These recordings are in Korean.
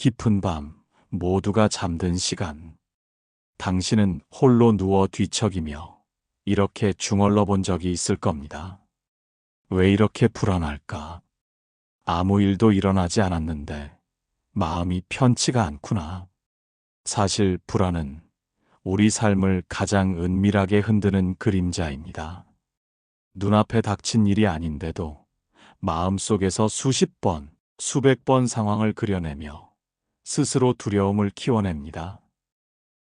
깊은 밤, 모두가 잠든 시간. 당신은 홀로 누워 뒤척이며 이렇게 중얼러 본 적이 있을 겁니다. 왜 이렇게 불안할까? 아무 일도 일어나지 않았는데 마음이 편치가 않구나. 사실 불안은 우리 삶을 가장 은밀하게 흔드는 그림자입니다. 눈앞에 닥친 일이 아닌데도 마음속에서 수십 번, 수백 번 상황을 그려내며 스스로 두려움을 키워냅니다.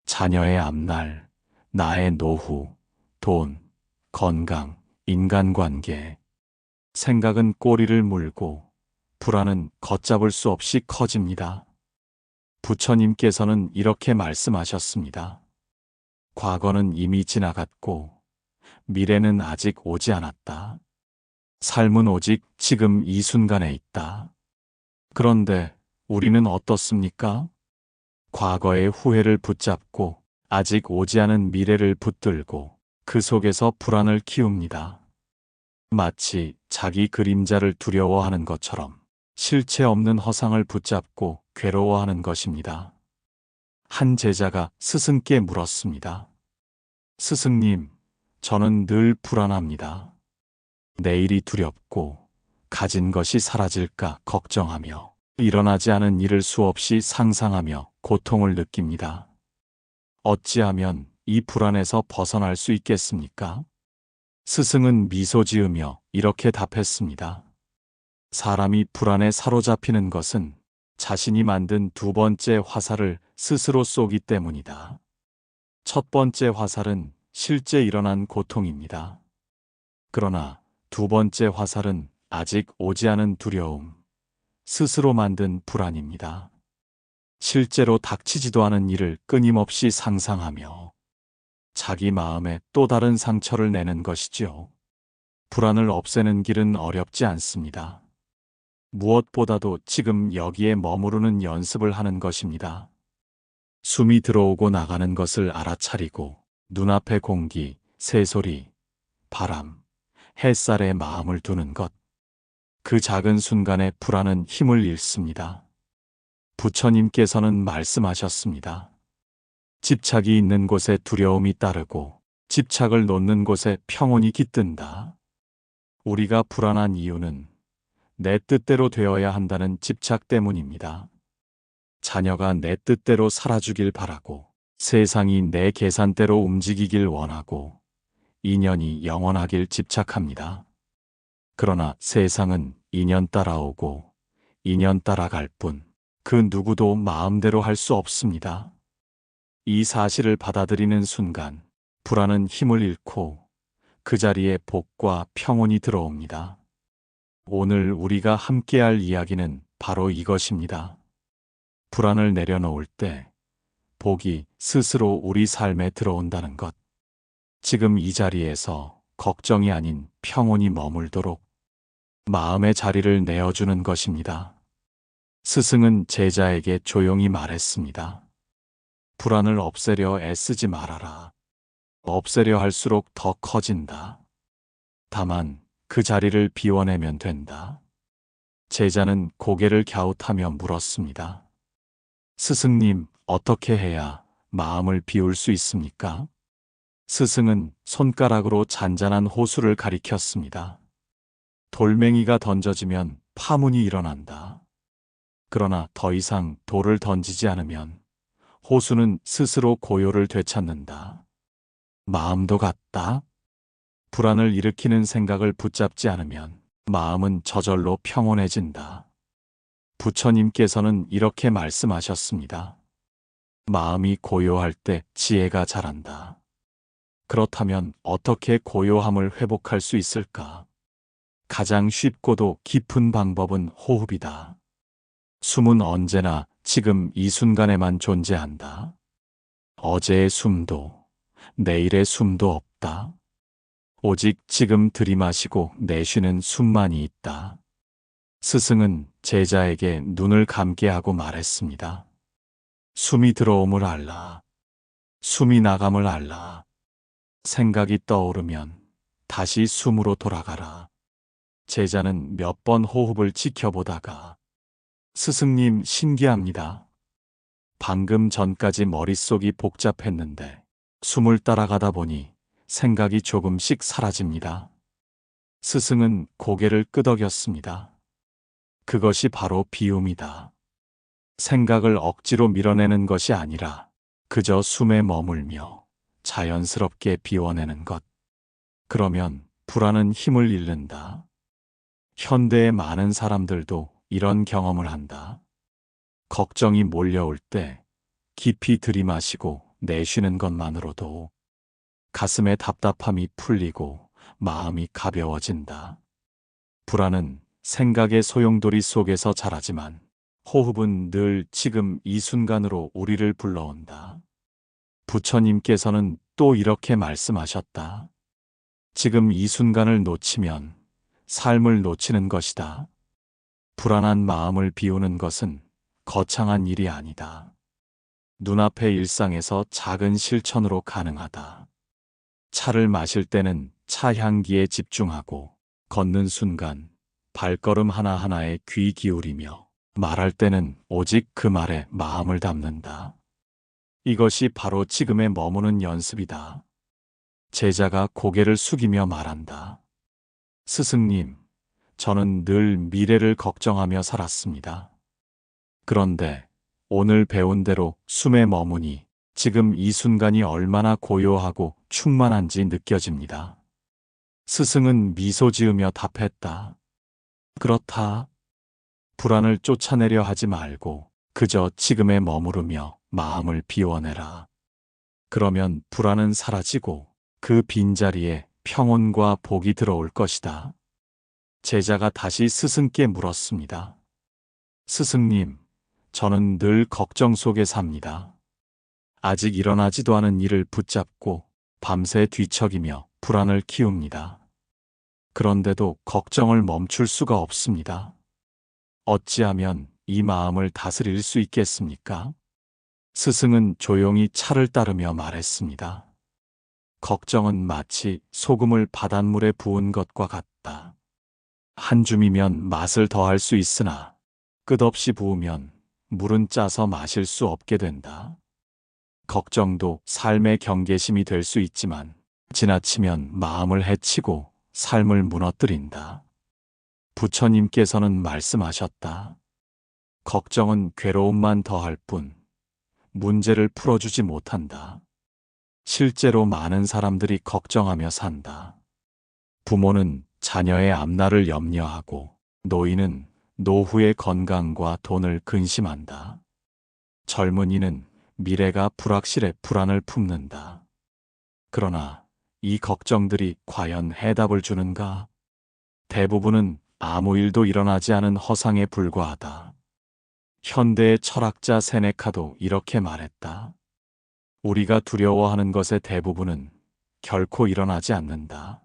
자녀의 앞날, 나의 노후, 돈, 건강, 인간관계. 생각은 꼬리를 물고 불안은 걷잡을 수 없이 커집니다. 부처님께서는 이렇게 말씀하셨습니다. 과거는 이미 지나갔고 미래는 아직 오지 않았다. 삶은 오직 지금 이 순간에 있다. 그런데 우리는 어떻습니까? 과거의 후회를 붙잡고 아직 오지 않은 미래를 붙들고 그 속에서 불안을 키웁니다. 마치 자기 그림자를 두려워하는 것처럼 실체 없는 허상을 붙잡고 괴로워하는 것입니다. 한 제자가 스승께 물었습니다. 스승님, 저는 늘 불안합니다. 내일이 두렵고 가진 것이 사라질까 걱정하며 일어나지 않은 일을 수없이 상상하며 고통을 느낍니다. 어찌하면 이 불안에서 벗어날 수 있겠습니까? 스승은 미소 지으며 이렇게 답했습니다. 사람이 불안에 사로잡히는 것은 자신이 만든 두 번째 화살을 스스로 쏘기 때문이다. 첫 번째 화살은 실제 일어난 고통입니다. 그러나 두 번째 화살은 아직 오지 않은 두려움, 스스로 만든 불안입니다. 실제로 닥치지도 않은 일을 끊임없이 상상하며 자기 마음에 또 다른 상처를 내는 것이지요. 불안을 없애는 길은 어렵지 않습니다. 무엇보다도 지금 여기에 머무르는 연습을 하는 것입니다. 숨이 들어오고 나가는 것을 알아차리고 눈앞의 공기, 새소리, 바람, 햇살에 마음을 두는 것. 그 작은 순간에 불안은 힘을 잃습니다. 부처님께서는 말씀하셨습니다. 집착이 있는 곳에 두려움이 따르고 집착을 놓는 곳에 평온이 깃든다. 우리가 불안한 이유는 내 뜻대로 되어야 한다는 집착 때문입니다. 자녀가 내 뜻대로 살아주길 바라고 세상이 내 계산대로 움직이길 원하고 인연이 영원하길 집착합니다. 그러나 세상은 인연 따라오고 인연 따라갈 뿐 그 누구도 마음대로 할 수 없습니다. 이 사실을 받아들이는 순간 불안은 힘을 잃고 그 자리에 복과 평온이 들어옵니다. 오늘 우리가 함께할 이야기는 바로 이것입니다. 불안을 내려놓을 때 복이 스스로 우리 삶에 들어온다는 것. 지금 이 자리에서 걱정이 아닌 평온이 머물도록 마음의 자리를 내어주는 것입니다. 스승은 제자에게 조용히 말했습니다. 불안을 없애려 애쓰지 말아라. 없애려 할수록 더 커진다. 다만 그 자리를 비워내면 된다. 제자는 고개를 갸웃하며 물었습니다. 스승님, 어떻게 해야 마음을 비울 수 있습니까? 스승은 손가락으로 잔잔한 호수를 가리켰습니다. 돌멩이가 던져지면 파문이 일어난다. 그러나 더 이상 돌을 던지지 않으면 호수는 스스로 고요를 되찾는다. 마음도 같다. 불안을 일으키는 생각을 붙잡지 않으면 마음은 저절로 평온해진다. 부처님께서는 이렇게 말씀하셨습니다. 마음이 고요할 때 지혜가 자란다. 그렇다면 어떻게 고요함을 회복할 수 있을까? 가장 쉽고도 깊은 방법은 호흡이다. 숨은 언제나 지금 이 순간에만 존재한다. 어제의 숨도 내일의 숨도 없다. 오직 지금 들이마시고 내쉬는 숨만이 있다. 스승은 제자에게 눈을 감게 하고 말했습니다. 숨이 들어옴을 알라. 숨이 나감을 알라. 생각이 떠오르면 다시 숨으로 돌아가라. 제자는 몇 번 호흡을 지켜보다가 스승님 신기합니다. 방금 전까지 머릿속이 복잡했는데 숨을 따라가다 보니 생각이 조금씩 사라집니다. 스승은 고개를 끄덕였습니다. 그것이 바로 비움이다. 생각을 억지로 밀어내는 것이 아니라 그저 숨에 머물며 자연스럽게 비워내는 것. 그러면 불안은 힘을 잃는다. 현대의 많은 사람들도 이런 경험을 한다. 걱정이 몰려올 때 깊이 들이마시고 내쉬는 것만으로도 가슴의 답답함이 풀리고 마음이 가벼워진다. 불안은 생각의 소용돌이 속에서 자라지만 호흡은 늘 지금 이 순간으로 우리를 불러온다. 부처님께서는 또 이렇게 말씀하셨다. 지금 이 순간을 놓치면 삶을 놓치는 것이다. 불안한 마음을 비우는 것은 거창한 일이 아니다. 눈앞의 일상에서 작은 실천으로 가능하다. 차를 마실 때는 차 향기에 집중하고 걷는 순간 발걸음 하나하나에 귀 기울이며 말할 때는 오직 그 말에 마음을 담는다. 이것이 바로 지금에 머무는 연습이다. 제자가 고개를 숙이며 말한다. 스승님, 저는 늘 미래를 걱정하며 살았습니다. 그런데 오늘 배운 대로 숨에 머무니 지금 이 순간이 얼마나 고요하고 충만한지 느껴집니다. 스승은 미소 지으며 답했다. 그렇다. 불안을 쫓아내려 하지 말고 그저 지금에 머무르며 마음을 비워내라. 그러면 불안은 사라지고 그 빈자리에 평온과 복이 들어올 것이다. 제자가 다시 스승께 물었습니다. 스승님, 저는 늘 걱정 속에 삽니다. 아직 일어나지도 않은 일을 붙잡고 밤새 뒤척이며 불안을 키웁니다. 그런데도 걱정을 멈출 수가 없습니다. 어찌하면 이 마음을 다스릴 수 있겠습니까? 스승은 조용히 차를 따르며 말했습니다. 걱정은 마치 소금을 바닷물에 부은 것과 같다. 한 줌이면 맛을 더할 수 있으나 끝없이 부으면 물은 짜서 마실 수 없게 된다. 걱정도 삶의 경계심이 될 수 있지만 지나치면 마음을 해치고 삶을 무너뜨린다. 부처님께서는 말씀하셨다. 걱정은 괴로움만 더할 뿐 문제를 풀어주지 못한다. 실제로 많은 사람들이 걱정하며 산다. 부모는 자녀의 앞날을 염려하고 노인은 노후의 건강과 돈을 근심한다. 젊은이는 미래가 불확실해 불안을 품는다. 그러나 이 걱정들이 과연 해답을 주는가? 대부분은 아무 일도 일어나지 않은 허상에 불과하다. 현대의 철학자 세네카도 이렇게 말했다. 우리가 두려워하는 것의 대부분은 결코 일어나지 않는다.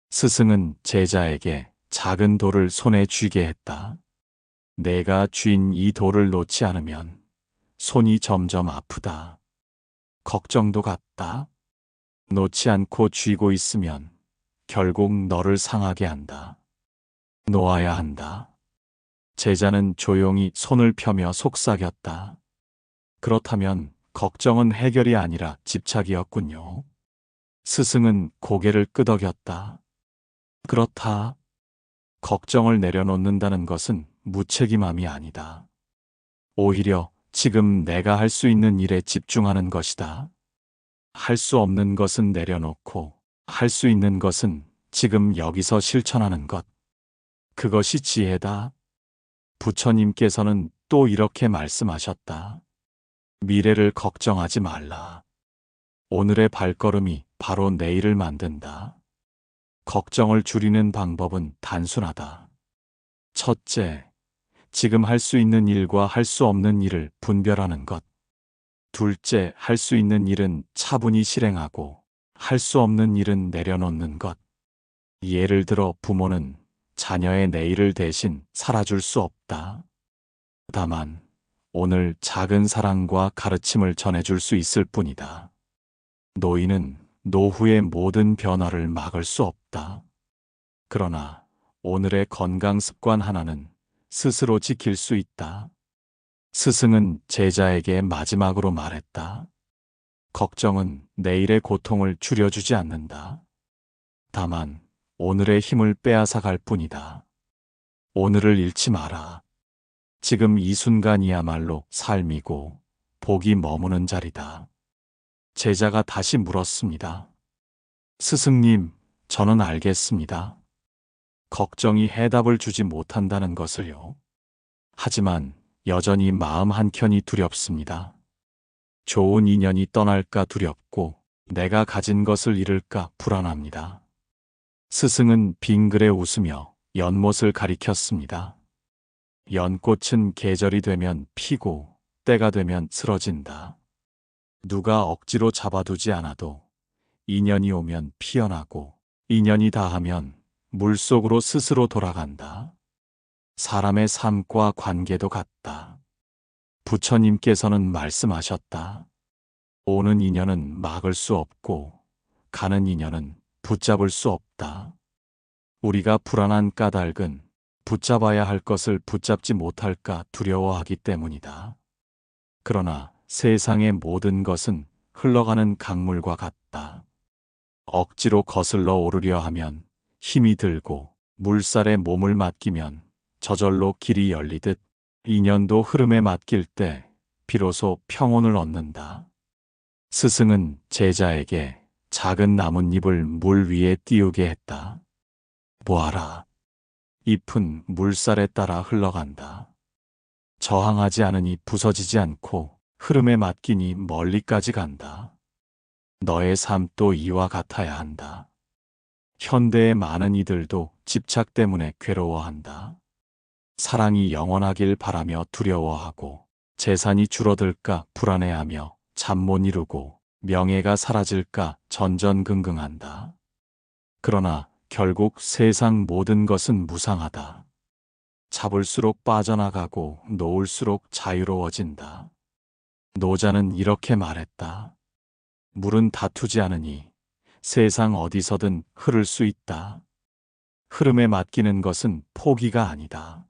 스승은 제자에게 작은 돌을 손에 쥐게 했다. 내가 쥔 이 돌을 놓지 않으면 손이 점점 아프다. 걱정도 같다. 놓지 않고 쥐고 있으면 결국 너를 상하게 한다. 놓아야 한다. 제자는 조용히 손을 펴며 속삭였다. 그렇다면 걱정은 해결이 아니라 집착이었군요. 스승은 고개를 끄덕였다. 그렇다. 걱정을 내려놓는다는 것은 무책임함이 아니다. 오히려 지금 내가 할 수 있는 일에 집중하는 것이다. 할 수 없는 것은 내려놓고 할 수 있는 것은 지금 여기서 실천하는 것. 그것이 지혜다. 부처님께서는 또 이렇게 말씀하셨다. 미래를 걱정하지 말라. 오늘의 발걸음이 바로 내일을 만든다. 걱정을 줄이는 방법은 단순하다. 첫째, 지금 할 수 있는 일과 할 수 없는 일을 분별하는 것. 둘째, 할 수 있는 일은 차분히 실행하고 할 수 없는 일은 내려놓는 것. 예를 들어 부모는 자녀의 내일을 대신 살아줄 수 없다. 다만 오늘 작은 사랑과 가르침을 전해줄 수 있을 뿐이다. 노인은 노후의 모든 변화를 막을 수 없다. 그러나 오늘의 건강 습관 하나는 스스로 지킬 수 있다. 스승은 제자에게 마지막으로 말했다. 걱정은 내일의 고통을 줄여주지 않는다. 다만 오늘의 힘을 빼앗아 갈 뿐이다. 오늘을 잃지 마라. 지금 이 순간이야말로 삶이고 복이 머무는 자리다. 제자가 다시 물었습니다. 스승님, 저는 알겠습니다. 걱정이 해답을 주지 못한다는 것을요. 하지만 여전히 마음 한켠이 두렵습니다. 좋은 인연이 떠날까 두렵고 내가 가진 것을 잃을까 불안합니다. 스승은 빙그레 웃으며 연못을 가리켰습니다. 연꽃은 계절이 되면 피고 때가 되면 쓰러진다. 누가 억지로 잡아두지 않아도 인연이 오면 피어나고 인연이 다하면 물속으로 스스로 돌아간다. 사람의 삶과 관계도 같다. 부처님께서는 말씀하셨다. 오는 인연은 막을 수 없고 가는 인연은 붙잡을 수 없다. 우리가 불안한 까닭은 붙잡아야 할 것을 붙잡지 못할까 두려워하기 때문이다. 그러나 세상의 모든 것은 흘러가는 강물과 같다. 억지로 거슬러 오르려 하면 힘이 들고 물살에 몸을 맡기면 저절로 길이 열리듯 인연도 흐름에 맡길 때 비로소 평온을 얻는다. 스승은 제자에게 작은 나뭇잎을 물 위에 띄우게 했다. 보아라. 잎은 물살에 따라 흘러간다. 저항하지 않으니 부서지지 않고 흐름에 맡기니 멀리까지 간다. 너의 삶도 이와 같아야 한다. 현대의 많은 이들도 집착 때문에 괴로워한다. 사랑이 영원하길 바라며 두려워하고 재산이 줄어들까 불안해하며 잠 못 이루고 명예가 사라질까 전전긍긍한다. 그러나 결국 세상 모든 것은 무상하다. 잡을수록 빠져나가고 놓을수록 자유로워진다. 노자는 이렇게 말했다. 물은 다투지 않으니 세상 어디서든 흐를 수 있다. 흐름에 맡기는 것은 포기가 아니다.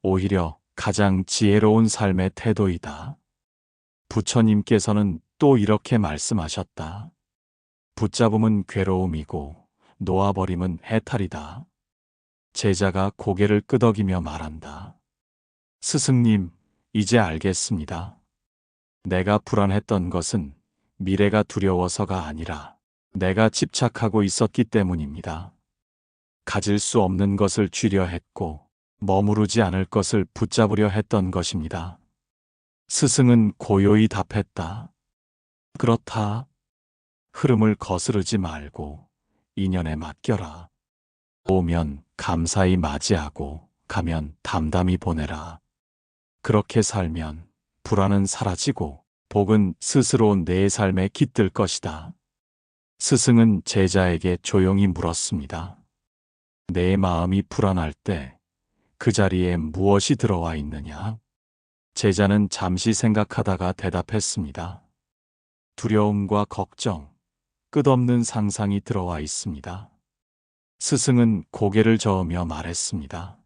오히려 가장 지혜로운 삶의 태도이다. 부처님께서는 또 이렇게 말씀하셨다. 붙잡음은 괴로움이고 놓아버림은 해탈이다. 제자가 고개를 끄덕이며 말한다. 스승님, 이제 알겠습니다. 내가 불안했던 것은 미래가 두려워서가 아니라 내가 집착하고 있었기 때문입니다. 가질 수 없는 것을 쥐려 했고 머무르지 않을 것을 붙잡으려 했던 것입니다. 스승은 고요히 답했다. 그렇다. 흐름을 거스르지 말고 인연에 맡겨라. 오면 감사히 맞이하고 가면 담담히 보내라. 그렇게 살면 불안은 사라지고 복은 스스로 내 삶에 깃들 것이다. 스승은 제자에게 조용히 물었습니다. 내 마음이 불안할 때 그 자리에 무엇이 들어와 있느냐? 제자는 잠시 생각하다가 대답했습니다. 두려움과 걱정, 끝없는 상상이 들어와 있습니다. 스승은 고개를 저으며 말했습니다.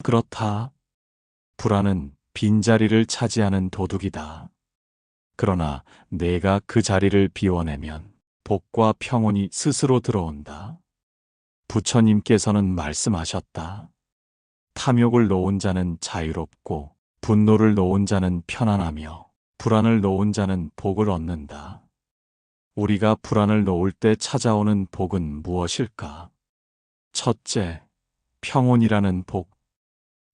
그렇다. 불안은 빈자리를 차지하는 도둑이다. 그러나 내가 그 자리를 비워내면 복과 평온이 스스로 들어온다. 부처님께서는 말씀하셨다. 탐욕을 놓은 자는 자유롭고 분노를 놓은 자는 편안하며 불안을 놓은 자는 복을 얻는다. 우리가 불안을 놓을 때 찾아오는 복은 무엇일까? 첫째, 평온이라는 복.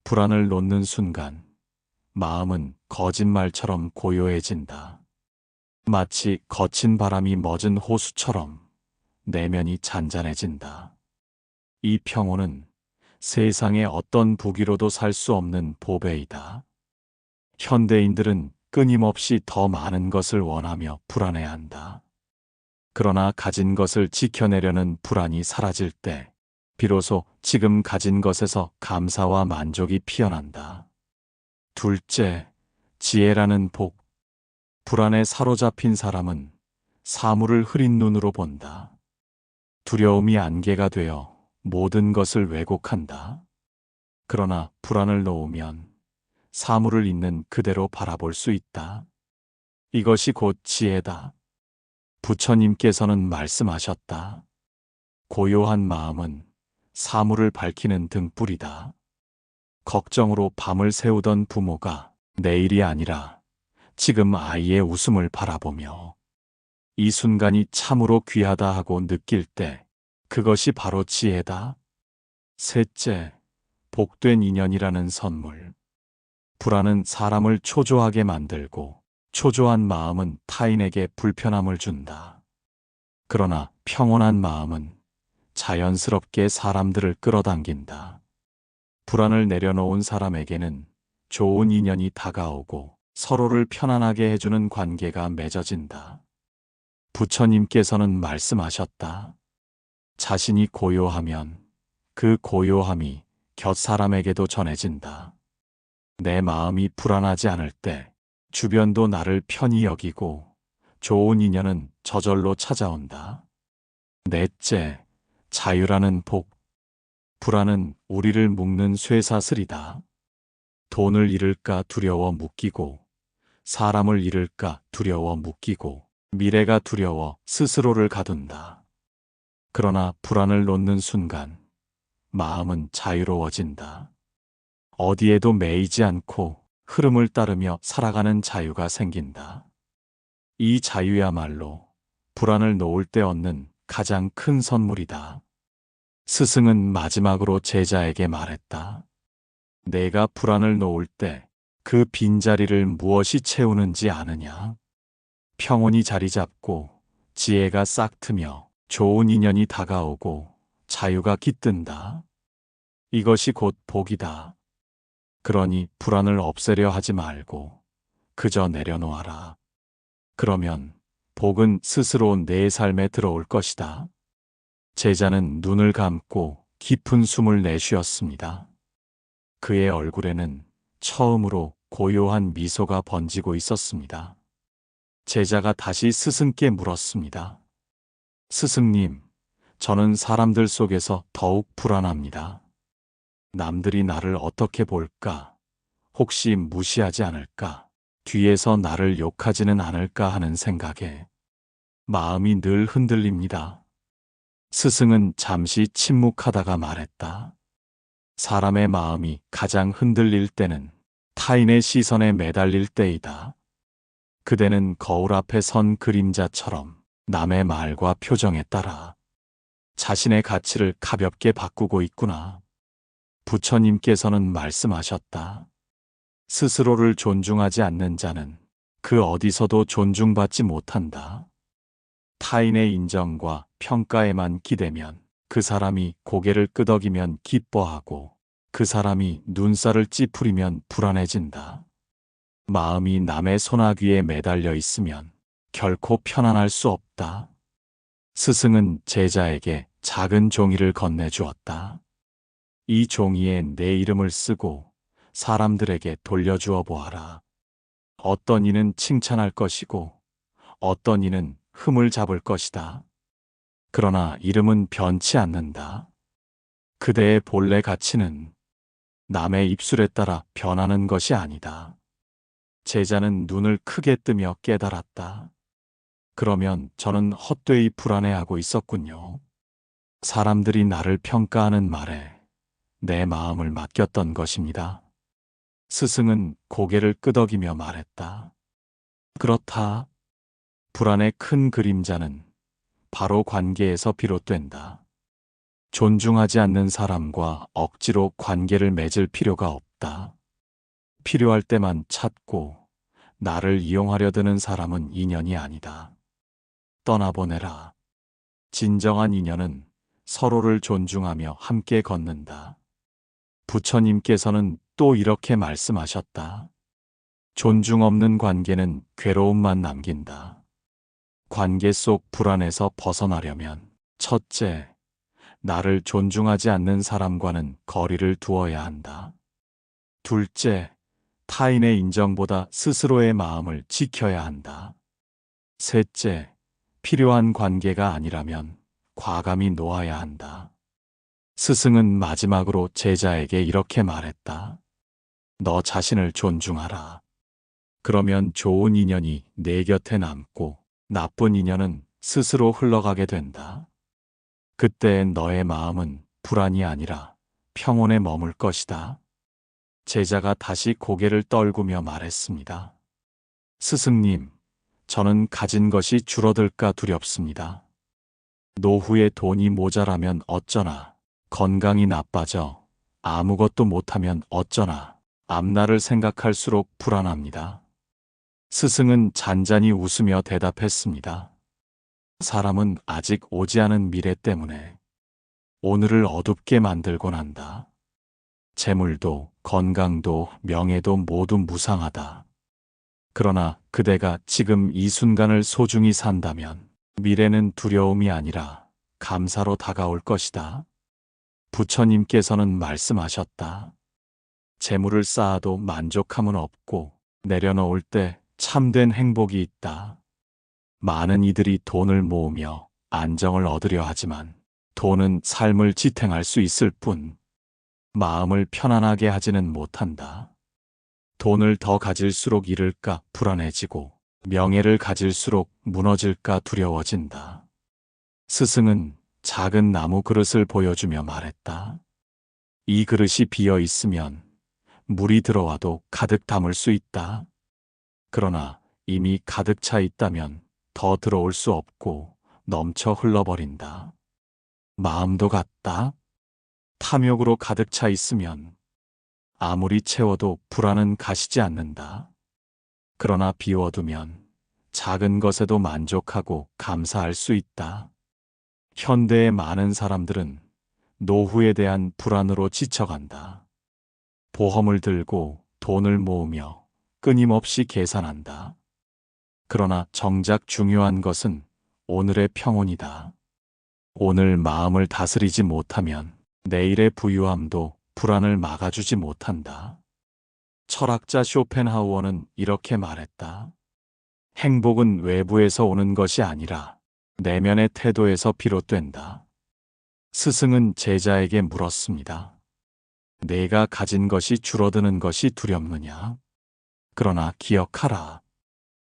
불안을 놓는 순간 마음은 거짓말처럼 고요해진다. 마치 거친 바람이 멎은 호수처럼 내면이 잔잔해진다. 이 평온은 세상의 어떤 부귀로도 살 수 없는 보배이다. 현대인들은 끊임없이 더 많은 것을 원하며 불안해한다. 그러나 가진 것을 지켜내려는 불안이 사라질 때 비로소 지금 가진 것에서 감사와 만족이 피어난다. 둘째, 지혜라는 복. 불안에 사로잡힌 사람은 사물을 흐린 눈으로 본다. 두려움이 안개가 되어 모든 것을 왜곡한다. 그러나 불안을 놓으면 사물을 있는 그대로 바라볼 수 있다. 이것이 곧 지혜다. 부처님께서는 말씀하셨다. 고요한 마음은 사물을 밝히는 등불이다. 걱정으로 밤을 새우던 부모가 내일이 아니라 지금 아이의 웃음을 바라보며 이 순간이 참으로 귀하다 하고 느낄 때 그것이 바로 지혜다. 셋째, 복된 인연이라는 선물. 불안은 사람을 초조하게 만들고 초조한 마음은 타인에게 불편함을 준다. 그러나 평온한 마음은 자연스럽게 사람들을 끌어당긴다. 불안을 내려놓은 사람에게는 좋은 인연이 다가오고 서로를 편안하게 해주는 관계가 맺어진다. 부처님께서는 말씀하셨다. 자신이 고요하면 그 고요함이 곁 사람에게도 전해진다. 내 마음이 불안하지 않을 때 주변도 나를 편히 여기고 좋은 인연은 저절로 찾아온다. 넷째, 자유라는 복. 불안은 우리를 묶는 쇠사슬이다. 돈을 잃을까 두려워 묶이고, 사람을 잃을까 두려워 묶이고, 미래가 두려워 스스로를 가둔다. 그러나 불안을 놓는 순간 마음은 자유로워진다. 어디에도 매이지 않고 흐름을 따르며 살아가는 자유가 생긴다. 이 자유야말로 불안을 놓을 때 얻는 가장 큰 선물이다. 스승은 마지막으로 제자에게 말했다. 내가 불안을 놓을 때 그 빈자리를 무엇이 채우는지 아느냐? 평온이 자리 잡고 지혜가 싹트며 좋은 인연이 다가오고 자유가 깃든다. 이것이 곧 복이다. 그러니 불안을 없애려 하지 말고 그저 내려놓아라. 그러면 복은 스스로 내 삶에 들어올 것이다. 제자는 눈을 감고 깊은 숨을 내쉬었습니다. 그의 얼굴에는 처음으로 고요한 미소가 번지고 있었습니다. 제자가 다시 스승께 물었습니다. 스승님, 저는 사람들 속에서 더욱 불안합니다. 남들이 나를 어떻게 볼까? 혹시 무시하지 않을까? 뒤에서 나를 욕하지는 않을까 하는 생각에 마음이 늘 흔들립니다. 스승은 잠시 침묵하다가 말했다. 사람의 마음이 가장 흔들릴 때는 타인의 시선에 매달릴 때이다. 그대는 거울 앞에 선 그림자처럼 남의 말과 표정에 따라 자신의 가치를 가볍게 바꾸고 있구나. 부처님께서는 말씀하셨다. 스스로를 존중하지 않는 자는 그 어디서도 존중받지 못한다. 타인의 인정과 평가에만 기대면 그 사람이 고개를 끄덕이면 기뻐하고 그 사람이 눈살을 찌푸리면 불안해진다. 마음이 남의 손아귀에 매달려 있으면 결코 편안할 수 없다. 스승은 제자에게 작은 종이를 건네주었다. 이 종이에 내 이름을 쓰고 사람들에게 돌려주어 보아라. 어떤 이는 칭찬할 것이고 어떤 이는 흠을 잡을 것이다. 그러나 이름은 변치 않는다. 그대의 본래 가치는 남의 입술에 따라 변하는 것이 아니다. 제자는 눈을 크게 뜨며 깨달았다. 그러면 저는 헛되이 불안해하고 있었군요. 사람들이 나를 평가하는 말에 내 마음을 맡겼던 것입니다. 스승은 고개를 끄덕이며 말했다. 그렇다. 불안의 큰 그림자는 바로 관계에서 비롯된다. 존중하지 않는 사람과 억지로 관계를 맺을 필요가 없다. 필요할 때만 찾고 나를 이용하려 드는 사람은 인연이 아니다. 떠나보내라. 진정한 인연은 서로를 존중하며 함께 걷는다. 부처님께서는 또 이렇게 말씀하셨다. 존중 없는 관계는 괴로움만 남긴다. 관계 속 불안에서 벗어나려면 첫째, 나를 존중하지 않는 사람과는 거리를 두어야 한다. 둘째, 타인의 인정보다 스스로의 마음을 지켜야 한다. 셋째, 필요한 관계가 아니라면 과감히 놓아야 한다. 스승은 마지막으로 제자에게 이렇게 말했다. 너 자신을 존중하라. 그러면 좋은 인연이 내 곁에 남고 나쁜 인연은 스스로 흘러가게 된다. 그때 너의 마음은 불안이 아니라 평온에 머물 것이다. 제자가 다시 고개를 떨구며 말했습니다. 스승님, 저는 가진 것이 줄어들까 두렵습니다. 노후에 돈이 모자라면 어쩌나, 건강이 나빠져 아무것도 못하면 어쩌나, 앞날을 생각할수록 불안합니다. 스승은 잔잔히 웃으며 대답했습니다. 사람은 아직 오지 않은 미래 때문에 오늘을 어둡게 만들곤 한다. 재물도, 건강도, 명예도 모두 무상하다. 그러나 그대가 지금 이 순간을 소중히 산다면 미래는 두려움이 아니라 감사로 다가올 것이다. 부처님께서는 말씀하셨다. 재물을 쌓아도 만족함은 없고 내려놓을 때 참된 행복이 있다. 많은 이들이 돈을 모으며 안정을 얻으려 하지만 돈은 삶을 지탱할 수 있을 뿐 마음을 편안하게 하지는 못한다. 돈을 더 가질수록 잃을까 불안해지고 명예를 가질수록 무너질까 두려워진다. 스승은 작은 나무 그릇을 보여주며 말했다. 이 그릇이 비어 있으면 물이 들어와도 가득 담을 수 있다. 그러나 이미 가득 차 있다면 더 들어올 수 없고 넘쳐 흘러버린다. 마음도 같다. 탐욕으로 가득 차 있으면 아무리 채워도 불안은 가시지 않는다. 그러나 비워두면 작은 것에도 만족하고 감사할 수 있다. 현대의 많은 사람들은 노후에 대한 불안으로 지쳐간다. 보험을 들고 돈을 모으며 끊임없이 계산한다. 그러나 정작 중요한 것은 오늘의 평온이다. 오늘 마음을 다스리지 못하면 내일의 부유함도 불안을 막아주지 못한다. 철학자 쇼펜하우어는 이렇게 말했다. 행복은 외부에서 오는 것이 아니라 내면의 태도에서 비롯된다. 스승은 제자에게 물었습니다. 내가 가진 것이 줄어드는 것이 두렵느냐? 그러나 기억하라.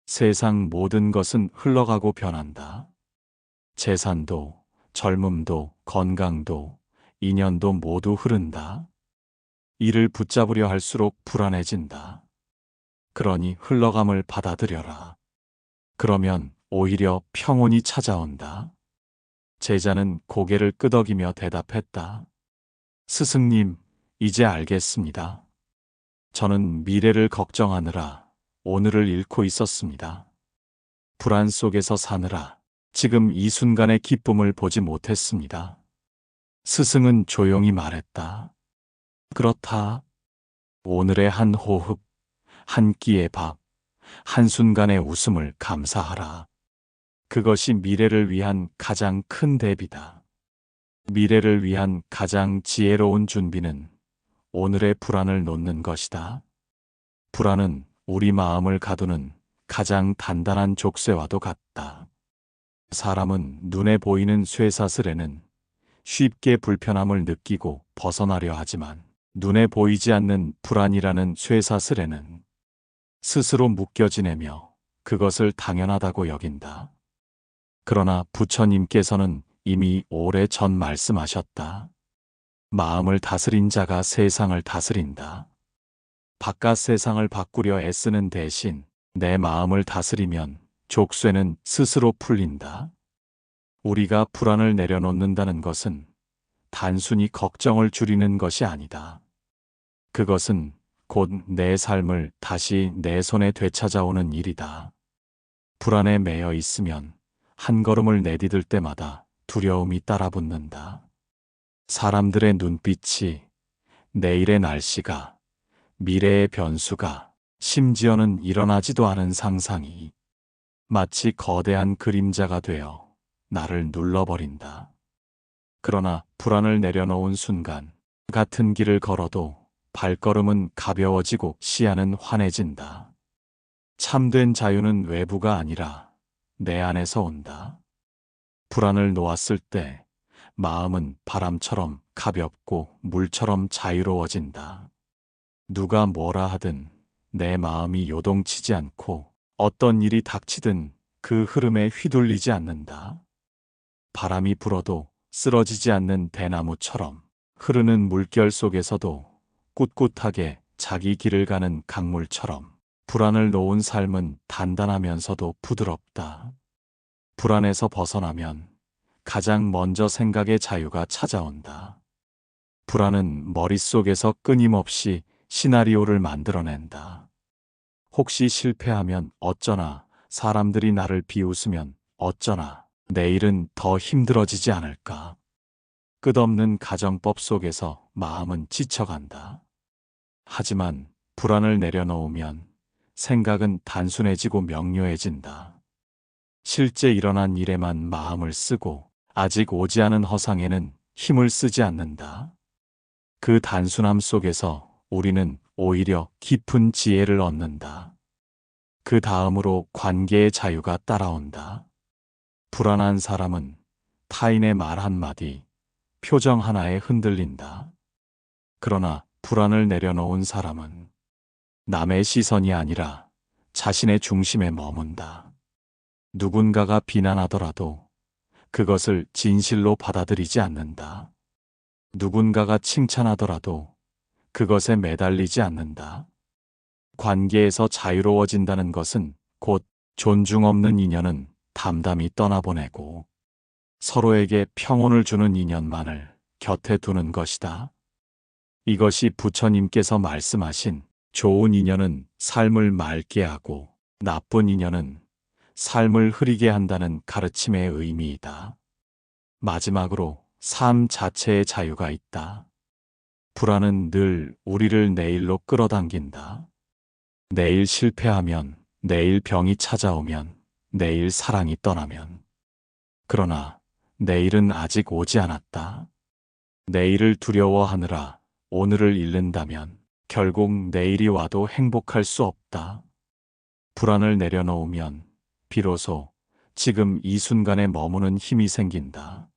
세상 모든 것은 흘러가고 변한다. 재산도, 젊음도, 건강도, 인연도 모두 흐른다. 이를 붙잡으려 할수록 불안해진다. 그러니 흘러감을 받아들여라. 그러면 오히려 평온이 찾아온다. 제자는 고개를 끄덕이며 대답했다. 스승님, 이제 알겠습니다. 저는 미래를 걱정하느라 오늘을 잃고 있었습니다. 불안 속에서 사느라 지금 이 순간의 기쁨을 보지 못했습니다. 스승은 조용히 말했다. 그렇다. 오늘의 한 호흡, 한 끼의 밥, 한순간의 웃음을 감사하라. 그것이 미래를 위한 가장 큰 대비다. 미래를 위한 가장 지혜로운 준비는 오늘의 불안을 놓는 것이다. 불안은 우리 마음을 가두는 가장 단단한 족쇄와도 같다. 사람은 눈에 보이는 쇠사슬에는 쉽게 불편함을 느끼고 벗어나려 하지만 눈에 보이지 않는 불안이라는 쇠사슬에는 스스로 묶여 지내며 그것을 당연하다고 여긴다. 그러나 부처님께서는 이미 오래전 말씀하셨다. 마음을 다스린 자가 세상을 다스린다. 바깥 세상을 바꾸려 애쓰는 대신 내 마음을 다스리면 족쇄는 스스로 풀린다. 우리가 불안을 내려놓는다는 것은 단순히 걱정을 줄이는 것이 아니다. 그것은 곧 내 삶을 다시 내 손에 되찾아오는 일이다. 불안에 매여 있으면 한 걸음을 내디딜 때마다 두려움이 따라붙는다. 사람들의 눈빛이, 내일의 날씨가, 미래의 변수가, 심지어는 일어나지도 않은 상상이 마치 거대한 그림자가 되어 나를 눌러버린다. 그러나 불안을 내려놓은 순간 같은 길을 걸어도 발걸음은 가벼워지고 시야는 환해진다. 참된 자유는 외부가 아니라 내 안에서 온다. 불안을 놓았을 때 마음은 바람처럼 가볍고 물처럼 자유로워진다. 누가 뭐라 하든 내 마음이 요동치지 않고 어떤 일이 닥치든 그 흐름에 휘둘리지 않는다. 바람이 불어도 쓰러지지 않는 대나무처럼 흐르는 물결 속에서도 꿋꿋하게 자기 길을 가는 강물처럼 불안을 놓은 삶은 단단하면서도 부드럽다. 불안에서 벗어나면 가장 먼저 생각의 자유가 찾아온다. 불안은 머릿속에서 끊임없이 시나리오를 만들어낸다. 혹시 실패하면 어쩌나, 사람들이 나를 비웃으면 어쩌나, 내일은 더 힘들어지지 않을까. 끝없는 가정법 속에서 마음은 지쳐간다. 하지만 불안을 내려놓으면 생각은 단순해지고 명료해진다. 실제 일어난 일에만 마음을 쓰고 아직 오지 않은 허상에는 힘을 쓰지 않는다. 그 단순함 속에서 우리는 오히려 깊은 지혜를 얻는다. 그 다음으로 관계의 자유가 따라온다. 불안한 사람은 타인의 말 한마디, 표정 하나에 흔들린다. 그러나 불안을 내려놓은 사람은 남의 시선이 아니라 자신의 중심에 머문다. 누군가가 비난하더라도 그것을 진실로 받아들이지 않는다. 누군가가 칭찬하더라도 그것에 매달리지 않는다. 관계에서 자유로워진다는 것은 곧 존중 없는 인연은 담담히 떠나보내고 서로에게 평온을 주는 인연만을 곁에 두는 것이다. 이것이 부처님께서 말씀하신 좋은 인연은 삶을 맑게 하고 나쁜 인연은 삶을 흐리게 한다는 가르침의 의미이다. 마지막으로 삶 자체의 자유가 있다. 불안은 늘 우리를 내일로 끌어당긴다. 내일 실패하면, 내일 병이 찾아오면, 내일 사랑이 떠나면. 그러나 내일은 아직 오지 않았다. 내일을 두려워하느라 오늘을 잃는다면 결국 내일이 와도 행복할 수 없다. 불안을 내려놓으면 비로소 지금 이 순간에 머무는 힘이 생긴다.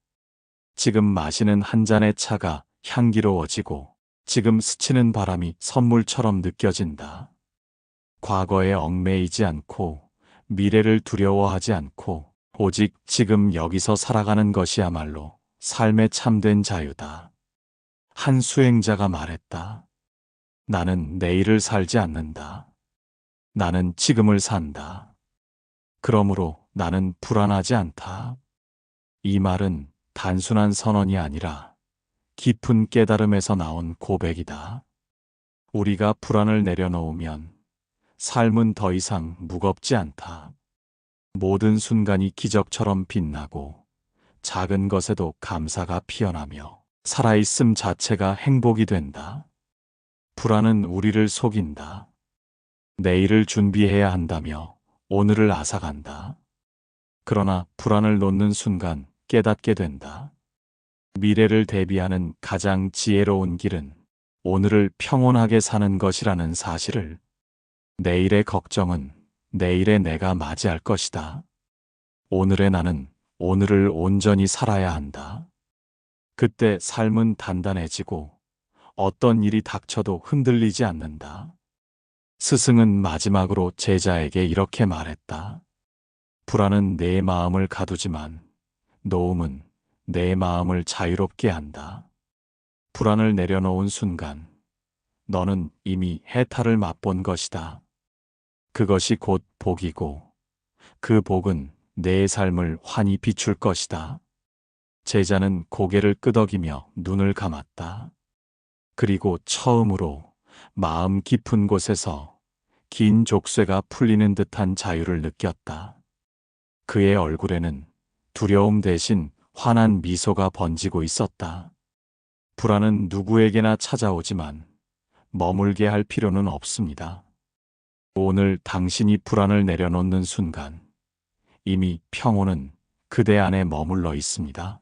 지금 마시는 한 잔의 차가 향기로워지고 지금 스치는 바람이 선물처럼 느껴진다. 과거에 얽매이지 않고 미래를 두려워하지 않고 오직 지금 여기서 살아가는 것이야말로 삶의 참된 자유다. 한 수행자가 말했다. 나는 내일을 살지 않는다. 나는 지금을 산다. 그러므로 나는 불안하지 않다. 이 말은 단순한 선언이 아니라 깊은 깨달음에서 나온 고백이다. 우리가 불안을 내려놓으면 삶은 더 이상 무겁지 않다. 모든 순간이 기적처럼 빛나고 작은 것에도 감사가 피어나며 살아있음 자체가 행복이 된다. 불안은 우리를 속인다. 내일을 준비해야 한다며 오늘을 앗아간다. 그러나 불안을 놓는 순간 깨닫게 된다. 미래를 대비하는 가장 지혜로운 길은 오늘을 평온하게 사는 것이라는 사실을. 내일의 걱정은 내일의 내가 맞이할 것이다. 오늘의 나는 오늘을 온전히 살아야 한다. 그때 삶은 단단해지고 어떤 일이 닥쳐도 흔들리지 않는다. 스승은 마지막으로 제자에게 이렇게 말했다. 불안은 내 마음을 가두지만 노음은 내 마음을 자유롭게 한다. 불안을 내려놓은 순간 너는 이미 해탈을 맛본 것이다. 그것이 곧 복이고 그 복은 내 삶을 환히 비출 것이다. 제자는 고개를 끄덕이며 눈을 감았다. 그리고 처음으로 마음 깊은 곳에서 긴 족쇄가 풀리는 듯한 자유를 느꼈다. 그의 얼굴에는 두려움 대신 환한 미소가 번지고 있었다. 불안은 누구에게나 찾아오지만 머물게 할 필요는 없습니다. 오늘 당신이 불안을 내려놓는 순간 이미 평온은 그대 안에 머물러 있습니다.